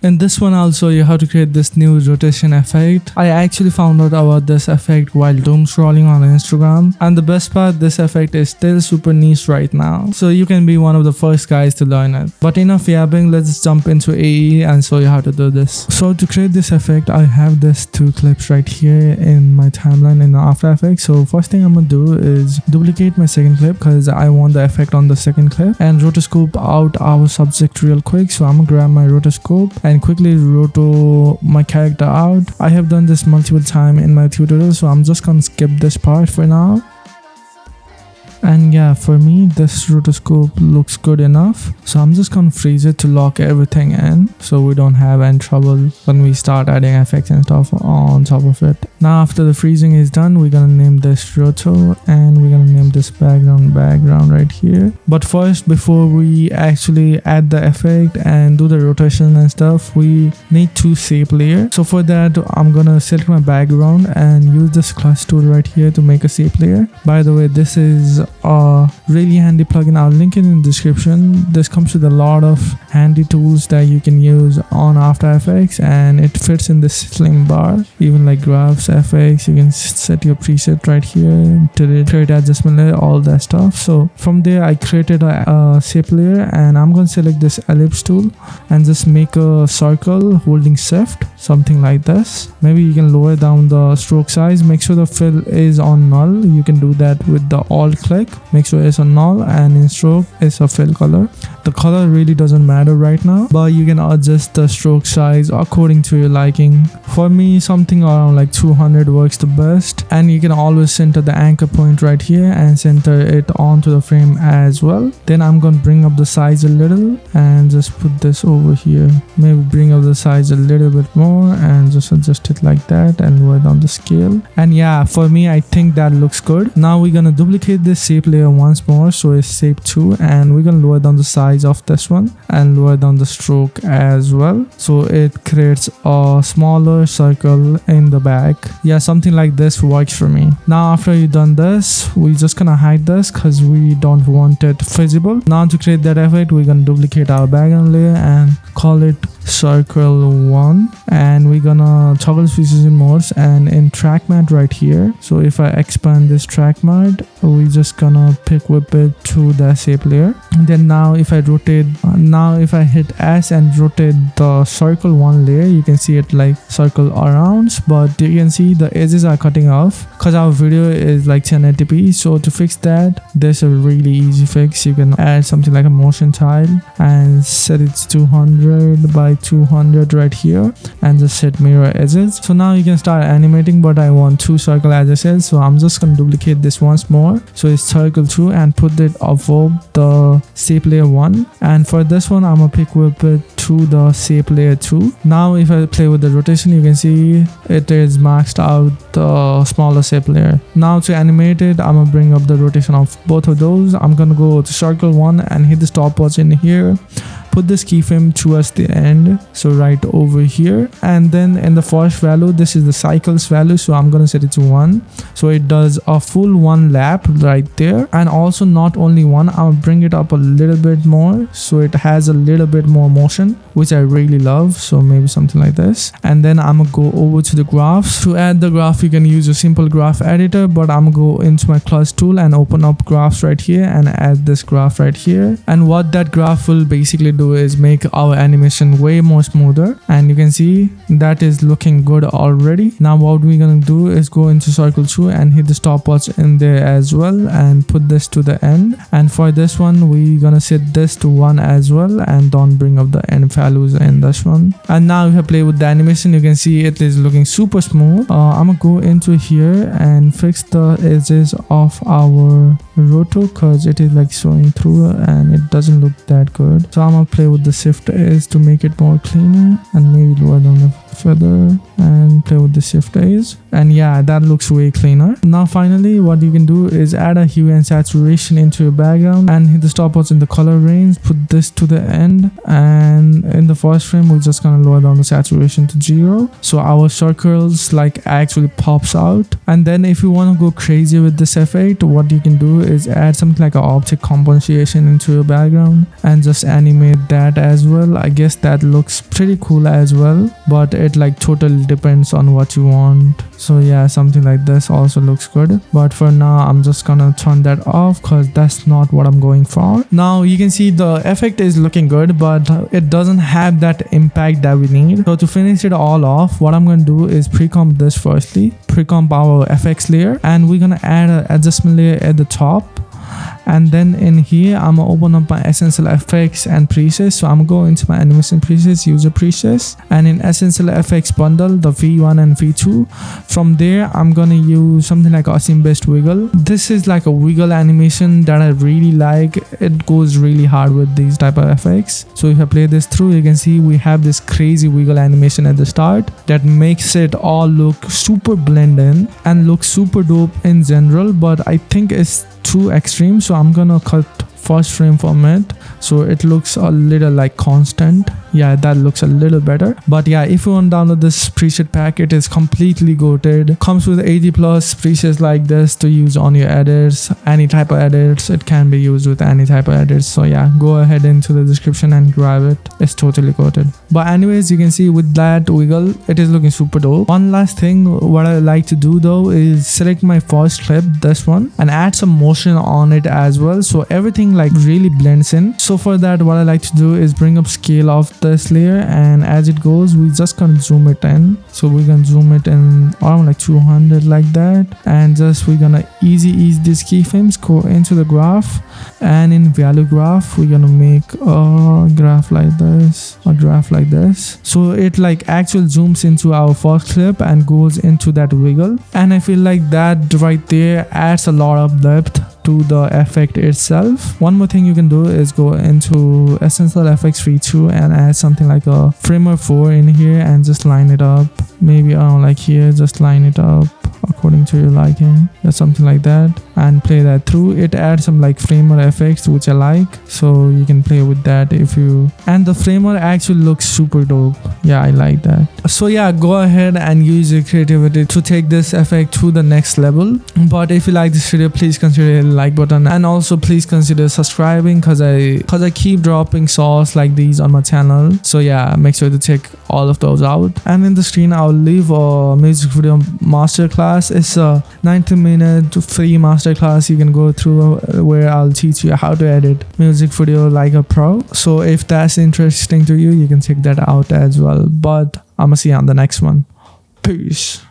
In this one I'll show you how to create this new rotation effect. I actually found out about this effect while doom scrolling on Instagram, and the best part, this effect is still super niche right now, so you can be one of the first guys to learn it. But enough yapping, let's jump into AE and show you how to do this. So to create this effect, I have these two clips right here in my timeline in After Effects. So first thing I'm gonna do is duplicate my second clip because I want the effect on the second clip, and rotoscope out our subject real quick. So I'm gonna grab my rotoscope and quickly roto my character out. I have done this multiple times in my tutorial, so I'm just gonna skip this part for now. And yeah, for me this rotoscope looks good enough, so I'm just gonna freeze it to lock everything in so we don't have any trouble when we start adding effects and stuff on top of it. Now after the freezing is done, we're gonna name this roto, and we're gonna name this background right here. But first, before we actually add the effect and do the rotation and stuff, we need to shape layer. So for that, I'm gonna select my background and use this class tool right here to make a shape layer. By the way, this is a really handy plugin. I'll link it in the description. This comes with a lot of handy tools that you can use on After Effects, and it fits in this slim bar. Even like graphs, effects, you can set your preset right here to create adjustment layer, all that stuff. So from there I created a shape layer, and I'm going to select this ellipse tool and just make a circle holding shift, something like this. Maybe you can lower down the stroke size, make sure the fill is on null. You can do that with the alt click, make sure it's on null, and in stroke it's a fill color. The color really doesn't matter right now, but you can adjust the stroke size according to your liking. For me, something around like 200 works the best, and you can always center the anchor point right here and center it onto the frame as well. Then I'm gonna bring up the size a little and just put this over here. Maybe bring up the size a little bit more and just adjust it like that and lower down the scale. And yeah, for me I think that looks good. Now we're gonna duplicate this shape layer once more, so it's shape 2, and we're gonna lower down the size of this one and lower down the stroke as well, so it creates a smaller circle in the back. Yeah, something like this works for me. Now after you've done this, we're just gonna hide this because we don't want it visible. Now to create that effect, we're gonna duplicate our background layer and call it circle 1, and we're gonna toggle switches in modes and in track matte right here. So if I expand this track matte, we're just gonna pick whip it to the shape layer. And then now if I rotate, now if I hit S and rotate the circle 1 layer, you can see it like circle around, but you can see the edges are cutting off because our video is like 1080p. So to fix that, there's a really easy fix. You can add something like a motion tile and set it to 200 by 200 right here and just set mirror edges. So now you can start animating, but I want 2 circle edges, so I'm just gonna duplicate this once more, so it's circle 2, and put it above the shape layer 1. And for this one I'm gonna pick whip it to the shape layer 2. Now if I play with the rotation, you can see it is maxed out the smaller shape layer. Now to animate it, I'm gonna bring up the rotation of both of those. I'm gonna go to circle 1 and hit the stopwatch in here. Put this keyframe towards the end, so right over here, and then in the first value, this is the cycles value, so I'm gonna set it to 1, so it does a full 1 lap right there. And also not only 1, I'll bring it up a little bit more so it has a little bit more motion, which I really love. So maybe something like this. And then I'm gonna go over to the graphs. To add the graph, you can use a simple graph editor, but I'm gonna go into my class tool and open up graphs right here and add this graph right here. And what that graph will basically do is make our animation way more smoother, and you can see that is looking good already. Now what we're gonna do is go into circle 2 and hit the stopwatch in there as well and put this to the end. And for this one, we're gonna set this to 1 as well, and don't bring up the end values in this one. And now if I play with the animation, you can see it is looking super smooth. I'm gonna go into here and fix the edges of our roto because it is like showing through and it doesn't look that good. So I'm gonna play with the shift edge to make it more cleaner and maybe lower down the feather and play with the shift A's, and yeah, that looks way cleaner. Now finally what you can do is add a hue and saturation into your background and hit the stopwatch in the color range, put this to the end, and in the first frame we're just gonna lower down the saturation to 0 so our circles like actually pops out. And then if you want to go crazy with this effect, what you can do is add something like an object compensation into your background and just animate that as well. I guess that looks pretty cool as well, but it like totally depends on what you want. So yeah, something like this also looks good, but for now I'm just gonna turn that off because that's not what I'm going for. Now you can see the effect is looking good, but it doesn't have that impact that we need. So to finish it all off, what I'm gonna do is pre-comp this firstly, pre-comp our FX layer, and we're gonna add an adjustment layer at the top. And then in here I'm gonna open up my essential effects and presets. So I'm gonna go into my animation presets, user presets, and in essential effects bundle, the V1 and V2. From there I'm gonna use something like Awesome Best Wiggle. This is like a wiggle animation that I really like. It goes really hard with these type of effects. So if I play this through, you can see we have this crazy wiggle animation at the start that makes it all look super blend in and look super dope in general, but I think it's too extreme, so I'm gonna cut first frame from it so it looks a little like constant. Yeah, that looks a little better. But yeah, if you want to download this preset pack, it is completely goated. Comes with 80 plus presets like this to use on your edits, any type of edits. It can be used with any type of edits. So yeah, go ahead into the description and grab it. It's totally goated. But anyways, you can see with that wiggle, it is looking super dope. One last thing what I like to do though is select my first clip, this one, and add some motion on it as well, so everything like really blends in. So for that, what I like to do is bring up scale of this layer, and as it goes we just gonna zoom it in. So we're gonna zoom it in around like 200 like that, and just we're gonna ease these keyframes, go into the graph, and in value graph we're gonna make a graph like this, a graph like this, so it like actually zooms into our first clip and goes into that wiggle. And I feel like that right there adds a lot of depth to the effect itself. One more thing you can do is go into Essential Effects V2 and add something like a Framer 4 in here and just line it up, maybe around like here, just line it up according to your liking, or something like that, and play that through. It adds some like framer effects which I like, so you can play with that if you, and the framer actually looks super dope. Yeah, I like that. So yeah, go ahead and use your creativity to take this effect to the next level. But if you like this video, please consider the like button, and also please consider subscribing because I keep dropping sauce like these on my channel. So yeah, make sure to check all of those out. And in the screen I'll leave a music video masterclass. It's a 90-minute free masterclass you can go through where I'll teach you how to edit music video like a pro. So if that's interesting to you, you can check that out as well. But I'm gonna see you on the next one. Peace.